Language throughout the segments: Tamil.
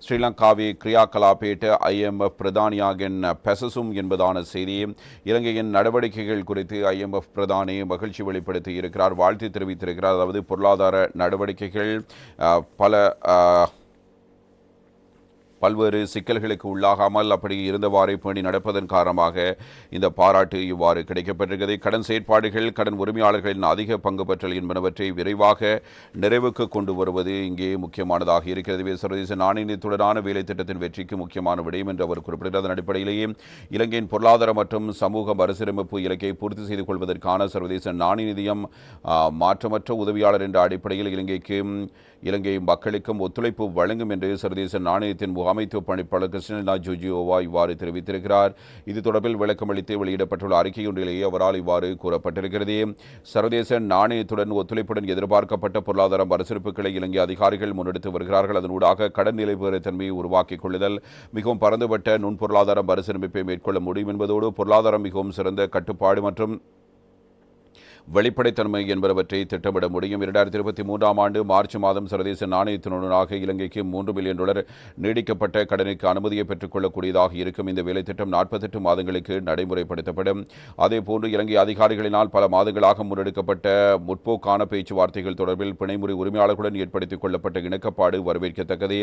ஸ்ரீலங்காவே கிரியாகலாபேட் IMF பிரதானியாகின் பெசசும் என்பதான செய்தி. இலங்கையின் நடவடிக்கைகள் குறித்து IMF பிரதானி மகிழ்ச்சி வெளிப்படுத்தி இருக்கிறார், வாழ்த்து தெரிவித்திருக்கிறார். அதாவது பொருளாதார நடவடிக்கைகள் பல்வேறு சிக்கல்களுக்கு உள்ளாகாமல் அப்படி இருந்தவாறே பேணி நடப்பதன் காரணமாக இந்த பாராட்டு இவ்வாறு கிடைக்கப்பட்டிருக்கிறது. கடன் செயற்பாடுகள், கடன் உரிமையாளர்களின் அதிக பங்கு பெற்றல் என்பனவற்றை விரைவாக நிறைவுக்கு கொண்டு வருவது இங்கே முக்கியமானதாக இருக்கிறது. சர்வதேச நாணய நிதியத்துடனான வேலை திட்டத்தின் வெற்றிக்கு முக்கியமான விடயம் என்று அவர் குறிப்பிட்டார். அதன் அடிப்படையிலேயே இலங்கையின் பொருளாதார மற்றும் சமூக மறுசீரமைப்பு இலக்கை பூர்த்தி செய்து கொள்வதற்கான சர்வதேச நாணய நிதியம் மாற்றமற்ற உதவியாளர் என்ற அடிப்படையில் இலங்கை மக்களுக்கும் ஒத்துழைப்பு வழங்கும் என்று சர்வதேச நாணயத்தின் முகாமைத்துவ பணிப்பாளர் கிறிஸ்டினா ஜோர்ஜியோவா இவ்வாறு தெரிவித்திருக்கிறார். இது தொடர்பில் விளக்கமளித்து வெளியிடப்பட்டுள்ள அறிக்கையொன்றிலேயே அவரால் இவ்வாறு கூறப்பட்டிருக்கிறது. சர்வதேச நாணயத்துடன் ஒத்துழைப்புடன் எதிர்பார்க்கப்பட்ட பொருளாதார மறுசீரமைப்புகளை இலங்கை அதிகாரிகள் முன்னெடுத்து வருகிறார்கள். அதனூடாக கடன் நிலைபெறுத்தன்மையை உருவாக்கிக் கொள்ளுதல், மிகவும் பரந்துபட்ட நுண்பொருளாதார மறுசீரமைப்பை மேற்கொள்ள முடியும் என்பதோடு பொருளாதாரம் மிகவும் சிறந்த கட்டுப்பாடு மற்றும் வெளிப்படைத்தன்மை என்பவற்றை திட்டமிட முடியும். 2023 ஆண்டு மார்ச் மாதம் சர்வதேச நாணயத்தினூடாக இலங்கைக்கு $3 பில்லியன் நீடிக்கப்பட்ட கடனுக்கு அனுமதியை பெற்றுக்கொள்ளக்கூடியதாக இருக்கும். இந்த வேலை திட்டம் 48 மாதங்களுக்கு நடைமுறைப்படுத்தப்படும். அதேபோன்று இலங்கை அதிகாரிகளினால் பல மாதங்களாக முன்னெடுக்கப்பட்ட முற்போக்கான பேச்சுவார்த்தைகள் தொடர்பில் பிணைமுறை உரிமையாளர்களுடன் ஏற்படுத்திக் கொள்ளப்பட்ட இணக்கப்பாடு வரவேற்கத்தக்கது.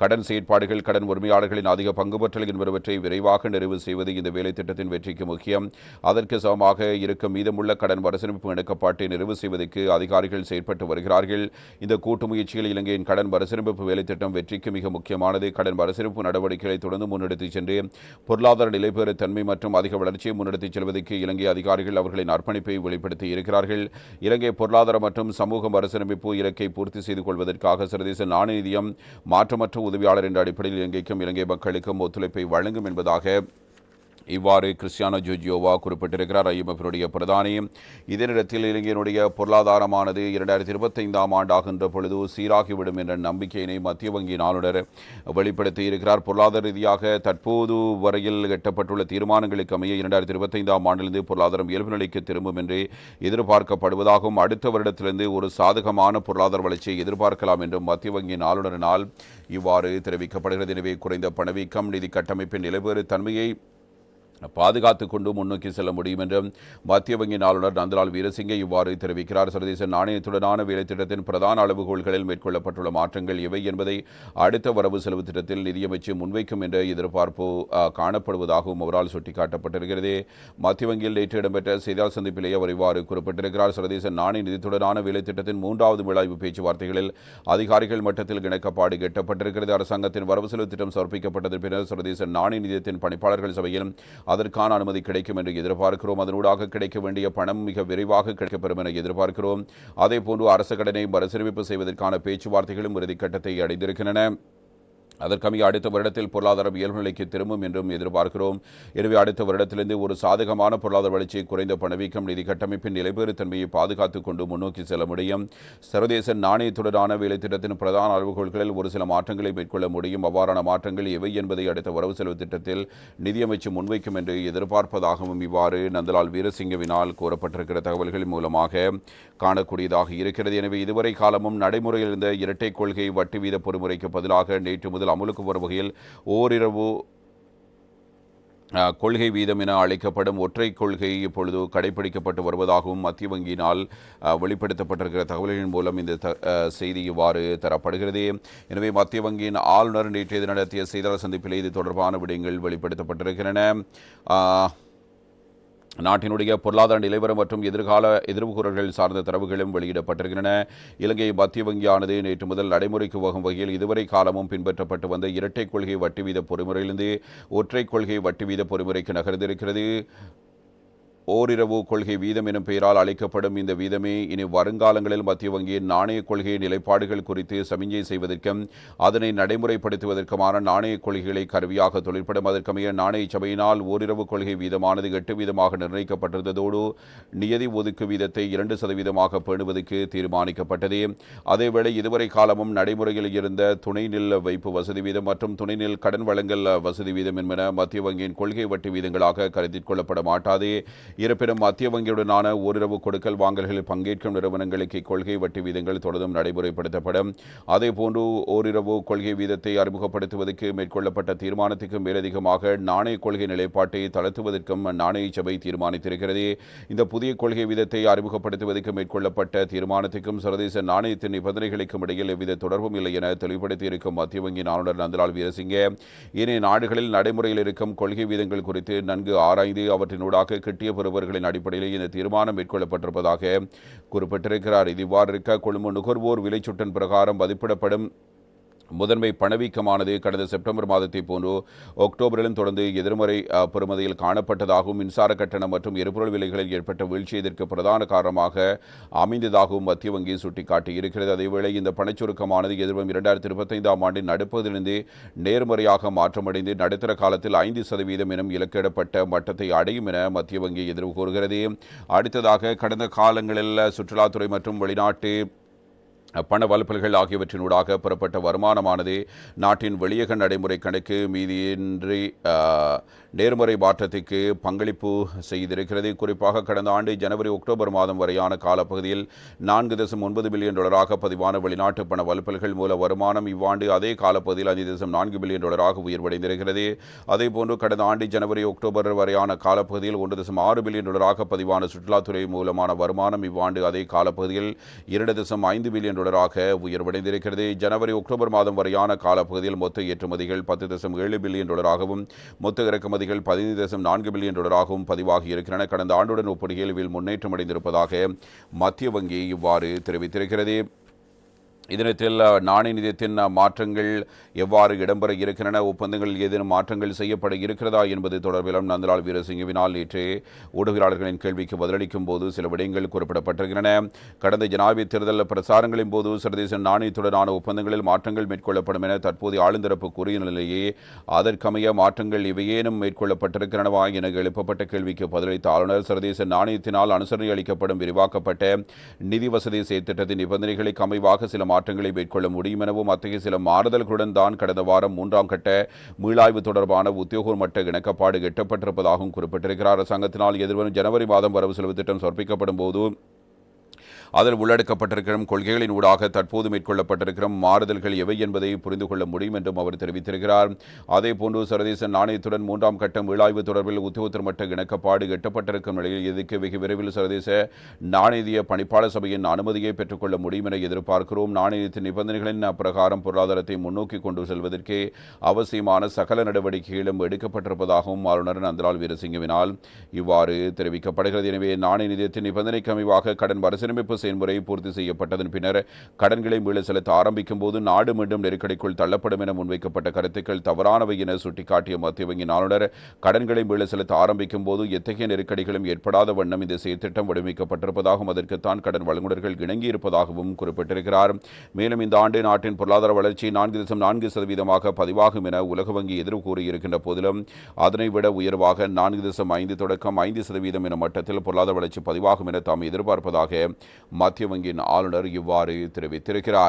கடன் செயற்பாடுகள், கடன் உரிமையாளர்களின் அதிக பங்கு பற்றல் என்பவற்றை விரைவாக நிறைவு செய்வது இந்த வேலை திட்டத்தின் வெற்றிக்கு முக்கியம். அதற்கு சமமாக இருக்கும் மீதமுள்ள கடன் மறுசீரமைப்பு இணக்கப்பாட்டை நிறைவு செய்வதற்கு அதிகாரிகள் செயற்பட்டு வருகிறார்கள். இந்த கூட்டு முயற்சியில் இலங்கையின் கடன் மறுசீரமைப்பு வேலை திட்டம் வெற்றிக்கு மிக முக்கியமானது. கடன் மறுசீரமைப்பு நடவடிக்கைகளை தொடர்ந்து முன்னெடுத்துச் சென்று பொருளாதார நிலைபெற தன்மை மற்றும் அதிக வளர்ச்சியை முன்னெடுத்துச் செல்வதற்கு இலங்கை அதிகாரிகள் அவர்களின் அர்ப்பணிப்பை வெளிப்படுத்தி இருக்கிறார்கள். இலங்கை பொருளாதார மற்றும் சமூக மறுசீரமைப்பு இலக்கை பூர்த்தி செய்து கொள்வதற்காக சர்வதேச நாணய நிதியம் மாற்றமற்ற உதவியாளர் என்ற அடிப்படையில் இலங்கைக்கும் இலங்கை மக்களுக்கும் ஒத்துழைப்பை வழங்கும் என்பதாக இவ்வாறு கிறிஸ்டியானோ ஜோர்ஜியோவா குறிப்பிட்டிருக்கிறார், IMF பிரதானி. இதே நேரத்தில் இலங்கையினுடைய பொருளாதாரமானது 2025 ஆண்டாகின்ற பொழுது சீராகிவிடும் என்ற நம்பிக்கையினை மத்திய வங்கியின் ஆளுநர் வெளிப்படுத்தி இருக்கிறார். பொருளாதார ரீதியாக தற்போது வரையில் எட்டப்பட்டுள்ள தீர்மானங்களுக்கு அமைய 2025 ஆண்டிலிருந்து பொருளாதாரம் இயல்பு நிலைக்கு திரும்பும் என்று எதிர்பார்க்கப்படுவதாகவும் அடுத்த வருடத்திலிருந்து ஒரு சாதகமான பொருளாதார வளர்ச்சியை எதிர்பார்க்கலாம் என்றும் மத்திய வங்கியின் ஆளுநரினால் இவ்வாறு தெரிவிக்கப்படுகிறது. எனவே குறைந்த பணவீக்கம், நிதி கட்டமைப்பின் நிலைபெறு தன்மையை பாதுகாத்துக் கொண்டு முன்னோக்கி செல்ல முடியும் என்றும் மத்திய வங்கியின் ஆளுநர் நந்தலால் வீரசிங்கே இவ்வாறு தெரிவிக்கிறார். சர்வதேச நாணயத்துடனான வேலை திட்டத்தின் பிரதான அளவுகோல்களில் மேற்கொள்ளப்பட்டுள்ள மாற்றங்கள் எவை என்பதை அடுத்த வரவு செலவு திட்டத்தில் நிதியமைச்சு முன்வைக்கும் என்ற எதிர்பார்ப்பு காணப்படுவதாகவும் அவரால் சுட்டிக்காட்டப்பட்டிருக்கிறது. மத்திய வங்கியில் நேற்று இடம்பெற்ற செய்தியாளர் சந்திப்பிலேயே அவர் இவ்வாறு குறிப்பிட்டிருக்கிறார். சர்வதேச நாணய நிதித்துடனான வேலை திட்டத்தின் 3வது மீளாய்வு பேச்சுவார்த்தைகளில் அதிகாரிகள் மட்டத்தில் இணக்கப்பாடு எட்டப்பட்டிருக்கிறது. அரசாங்கத்தின் வரவு செலவு திட்டம் சமர்ப்பிக்கப்பட்டதன் பின்னர் சர்வதேச நாணய நிதியத்தின் பணிப்பாளர்கள் சபையில் அதற்கான அனுமதி கிடைக்கும் என்று எதிர்பார்க்கிறோம். அதனூடாக கிடைக்க வேண்டிய பணம் மிக விரைவாக கிடைக்கப்பெறும் என எதிர்பார்க்கிறோம். அதேபோன்று அரசு கடனை மறுசீரமைப்பு செய்வதற்கான பேச்சுவார்த்தைகளும் இறுதிக்கட்டத்தை அடைந்திருக்கின்றன. அதற்கமைய அடுத்த வருடத்தில் பொருளாதாரம் இயல்பு நிலைக்கு திரும்பும் என்றும் எதிர்பார்க்கிறோம். எனவே அடுத்த வருடத்திலிருந்து ஒரு சாதகமான பொருளாதார வளர்ச்சி, குறைந்த பணவீக்கம், நிதி கட்டமைப்பின் நிலைபெறு தன்மையை பாதுகாத்துக் கொண்டு முன்னோக்கி செல்ல முடியும். சர்வதேச நாணயத்துடனான வேலை திட்டத்தின் பிரதான அளவுகோல்களில் ஒரு சில மாற்றங்களை மேற்கொள்ள முடியும். அவ்வாறான மாற்றங்கள் எவை என்பதை அடுத்த வரவு செலவு திட்டத்தில் நிதியமைச்சு முன்வைக்கும் என்று எதிர்பார்ப்பதாகவும் இவ்வாறு நந்தலால் வீரசிங்கவினால் கூறப்பட்டிருக்கிற தகவல்கள் மூலமாக காணக்கூடியதாக இருக்கிறது. எனவே இதுவரை காலமும் நடைமுறையில் இருந்த இரட்டை கொள்கை வட்டி வீத பொறிமுறைக்கு பதிலாக நேற்று முதல் அமலுக்கு வரும் வகையில் ஓரிரவு கொள்கை வீதம் என அழைக்கப்படும் ஒற்றை கொள்கை இப்பொழுது கடைபிடிக்கப்பட்டு வருவதாகவும் மத்திய வங்கியினால் வெளிப்படுத்தப்பட்டிருக்கிற தகவல்களின் மூலம் இந்த செய்தி இவ்வாறு தரப்படுகிறது. எனவே மத்திய வங்கியின் ஆளுநர் நேற்று நடத்திய செய்தியாளர் சந்திப்பில் இது தொடர்பான விடயங்கள் வெளிப்படுத்தப்பட்டிருக்கின்றன. நாட்டினுடைய பொருளாதார நிலைவரம் மற்றும் எதிர்கால எதிர்வுகூறல்கள் சார்ந்த தரவுகளும் வெளியிடப்பட்டிருக்கின்றன. இலங்கை மத்திய வங்கியானது நேற்று முதல் நடைமுறைக்கு வகும் வகையில் இதுவரை காலமும் பின்பற்றப்பட்டு வந்த இரட்டை கொள்கை வட்டி வீத பொறிமுறையிலிருந்து ஒற்றை கொள்கை வட்டி வீத பொறிமுறைக்கு நகர்ந்திருக்கிறது. ஓரிரவு கொள்கை வீதம் எனும் பெயரால் அழைக்கப்படும் இந்த வீதமே இனி வருங்காலங்களில் மத்திய வங்கியின் நாணய கொள்கை நிலைப்பாடுகள் குறித்து சமிஞ்சை செய்வதற்கும் அதனை நடைமுறைப்படுத்துவதற்குமான நாணய கொள்கைகளை கருவியாக தொழிற்படும். அதற்கமைய நாணய சபையினால் ஓரிரவு கொள்கை வீதமானது 8 வீதமாக நிர்ணயிக்கப்பட்டிருந்ததோடு நியதி ஒதுக்கு வீதத்தை 2% பேணுவதற்கு தீர்மானிக்கப்பட்டது. அதேவேளை இதுவரை காலமும் நடைமுறையில் இருந்த துணை நில் வைப்பு வசதி வீதம் மற்றும் துணை நில் கடன் வழங்கல் வசதி வீதம் என்பன மத்திய வங்கியின் கொள்கை வட்டி வீதங்களாக கருத்தில் கொள்ளப்பட மாட்டாது. இருப்பினும் மத்திய வங்கியுடனான ஓரிரவு கொடுக்கல் வாங்கல்களில் பங்கேற்கும் நிறுவனங்களுக்கு இக்கொள்கை வட்டி வீதங்கள் தொடர்ந்தும் நடைமுறைப்படுத்தப்படும். அதேபோன்று ஓரிரவு கொள்கை வீதத்தை அறிமுகப்படுத்துவதற்கு மேற்கொள்ளப்பட்ட தீர்மானத்துக்கு மேலதிகமாக நாணய கொள்கை நிலைப்பாட்டை தளர்த்துவதற்கும் நாணய சபை தீர்மானித்திருக்கிறது. இந்த புதிய கொள்கை வீதத்தை அறிமுகப்படுத்துவதற்கு மேற்கொள்ளப்பட்ட தீர்மானத்துக்கும் சர்வதேச நாணயத்தின் நிபந்தனைகளுக்கும் இடையில் எவ்வித தொடர்பும் இல்லை என தெளிவுபடுத்தியிருக்கும் மத்திய வங்கியின் ஆளுநர் நந்தலால் வீரசிங்கே, ஏனைய நாடுகளில் நடைமுறையில் இருக்கும் கொள்கை வீதங்கள் குறித்து நன்கு ஆராய்ந்து அவற்றினூடாக கிட்டிய பெறுபவர்களின் அடிப்படையில் இந்த தீர்மானம் மேற்கொள்ளப்பட்டிருப்பதாக குறிப்பிட்டிருக்கிறார். இவ்வாறு இருக்க கொழும்பு நுகர்வோர் விலைச்சுட்டன் பிரகாரம் மதிப்பிடப்படும் முதன்மை பணவீக்கமானது கடந்த செப்டம்பர் மாதத்தை போன்று அக்டோபரிலும் தொடர்ந்து எதிர்மறை பெறுமதியில் காணப்பட்டதாகவும் மின்சார கட்டணம் மற்றும் எரிபொருள் விலைகளில் ஏற்பட்ட வீழ்ச்சி இதற்கு பிரதான காரணமாக அமைந்ததாகவும் மத்திய வங்கி சுட்டிக்காட்டியிருக்கிறது. அதேவேளை இந்த பணச்சுருக்கமானது எதிர்வரும் 2025ஆம் ஆண்டின் நடுப்பதிலிருந்து நேர்மறையாக மாற்றமடைந்து நடுத்தர காலத்தில் 5% எனும் இலக்கிடப்பட்ட மட்டத்தை அடையும் என மத்திய வங்கி எதிர்வு கூறுகிறது. அடுத்ததாக கடந்த காலங்களில் சுற்றுலாத்துறை மற்றும் வெளிநாட்டு பண வலுப்பல்கள் ஆகியவற்றினூடாக பெறப்பட்ட வருமானமானது நாட்டின் வெளியக நடைமுறை கணக்கு மீதியின்றி நேர்மறை மாற்றத்துக்கு பங்களிப்பு செய்திருக்கிறது. குறிப்பாக கடந்த ஆண்டு ஜனவரி அக்டோபர் மாதம் வரையான காலப்பகுதியில் $4.9 பில்லியன் பதிவான வெளிநாட்டு பண வலுப்பல்கள் மூல வருமானம் இவ்வாண்டு அதே காலப்பகுதியில் $5.4 பில்லியன் உயர்வடைந்திருக்கிறது. அதேபோன்று கடந்த ஆண்டு ஜனவரி அக்டோபர் வரையான காலப்பகுதியில் $1.6 பில்லியன் பதிவான சுற்றுலாத்துறை மூலமான வருமானம் இவ்வாண்டு அதே காலப்பகுதியில் $2.5 பில்லியன் உயர்வடைந்திருக்கிறது. ஜனவரி அக்டோபர் மாதம் வரையான காலப்பகுதியில் மொத்த ஏற்றுமதிகள் $10.7 பில்லியன் மொத்த இறக்குமதிகள் $15.4 பில்லியன் பதிவாகி இருக்கின்றன. கடந்த ஆண்டுடன் ஒப்பிடுகையில் இதில் முன்னேற்றம் அடைந்திருப்பதாக மத்திய வங்கி இவ்வாறு தெரிவித்திருக்கிறது. இதனத்தில் நாணய நிதியத்தின் மாற்றங்கள் எவ்வாறு இடம்பெற இருக்கின்றன, ஒப்பந்தங்களில் ஏதேனும் மாற்றங்கள் செய்யப்பட இருக்கிறதா என்பது தொடர்பிலும் நந்தலால் வீரசிங்கவினால் நேற்று ஊடகவியலாளர்களின் கேள்விக்கு பதிலளிக்கும் போது சில விடயங்கள் குறிப்பிடப்பட்டிருக்கின்றன. கடந்த ஜனாதிபதி தேர்தல் பிரசாரங்களின் போது சர்வதேச நாணயத்துடனான ஒப்பந்தங்களில் மாற்றங்கள் மேற்கொள்ளப்படும் என தற்போதைய ஆளுந்தரப்பு கூறிய நிலையே அதற்கமைய மாற்றங்கள் இவையேனும் மேற்கொள்ளப்பட்டிருக்கிறனவா என எழுப்பப்பட்ட கேள்விக்கு பதிலளித்த ஆளுநர், சர்வதேச நாணயத்தினால் அனுசரணை அளிக்கப்படும் விரிவாக்கப்பட்ட நிதி வசதி செயற்திட்டத்தின் நிபந்தனைகளுக்கு அமைவாக சில மாற்றங்களை மேற்கொள்ள முடியும் எனவும் அத்தகைய சில மாறுதல்களுடன் தான் கடந்த வாரம் 3ஆம் கட்ட மீளாய்வு தொடர்பான உத்தியோக மட்ட இணக்கப்பாடு எட்டப்பட்டிருப்பதாகவும் குறிப்பிட்டிருக்கிறார். அரசாங்கத்தினால் எதிர்வரும் ஜனவரி மாதம் வரவு செலவு திட்டம் சமர்ப்பிக்கப்படும் போது அதில் உள்ளடக்கப்பட்டிருக்கிற கொள்கைகளின் ஊடாக தற்போது மேற்கொள்ளப்பட்டிருக்கிற மாறுதல்கள் எவை என்பதை புரிந்து கொள்ள முடியும் என்றும் அவர் தெரிவித்திருக்கிறார். அதேபோன்று சர்வதேச நாணயத்துடன் 3ஆம் கட்ட மீளாய்வு தொடர்பில் உத்தியோகத்தர் மட்ட இணக்கப்பாடு எட்டப்பட்டிருக்கும் நிலையில் இதற்கு வெகு விரைவில் சர்வதேச நாணய பணிப்பாளர் சபையின் அனுமதியை பெற்றுக்கொள்ள முடியும் என எதிர்பார்க்கிறோம். நாணயத்தின் நிபந்தனைகளின் பிரகாரம் பொருளாதாரத்தை முன்னோக்கி கொண்டு செல்வதற்கு அவசியமான சகல நடவடிக்கைகளும் எடுக்கப்பட்டிருப்பதாகவும் ஆளுநர் நந்தலால் வீரசிங்கவினால் இவ்வாறு தெரிவிக்கப்படுகிறது. எனவே நாணய நிதியத்தின் நிபந்தனைக்கு அமைவாக கடன் மறுசீரமைப்பு செயல்முறை பூர்த்தி செய்யப்பட்டதன் பின்னர் கடன்களை மீள செலுத்த ஆரம்பிக்கும் போது நாடு மீண்டும் நெருக்கடிக்குள் தள்ளப்படும் என முன்வைக்கப்பட்ட கருத்துக்கள் தவறானவை என சுட்டிக்காட்டிய மத்திய வங்கியின் ஆளுநர், கடன்களை மீள செலுத்த ஆரம்பிக்கும் போது எத்தகைய நெருக்கடிகளும் ஏற்படாத வண்ணம் இந்த செயற்திட்டம் வடிவமைக்கப்பட்டிருப்பதாகவும் அதற்குத்தான் கடன் வழங்குநர்கள் இணங்கியிருப்பதாகவும் குறிப்பிட்டிருக்கிறார். மேலும் இந்த ஆண்டு நாட்டின் பொருளாதார வளர்ச்சி 4.4% பதிவாகும் என உலக வங்கி எதிர்வு கூறியிருக்கின்ற போதிலும் அதனை விட உயர்வாக 4.5 தொடக்கம் 5% என மட்டத்தில் பொருளாதார வளர்ச்சி பதிவாகும் என தாம் எதிர்பார்ப்பதாக மத்திய வங்கியின் ஆளுநர் இவ்வாறு தெரிவித்திருக்கிறார்.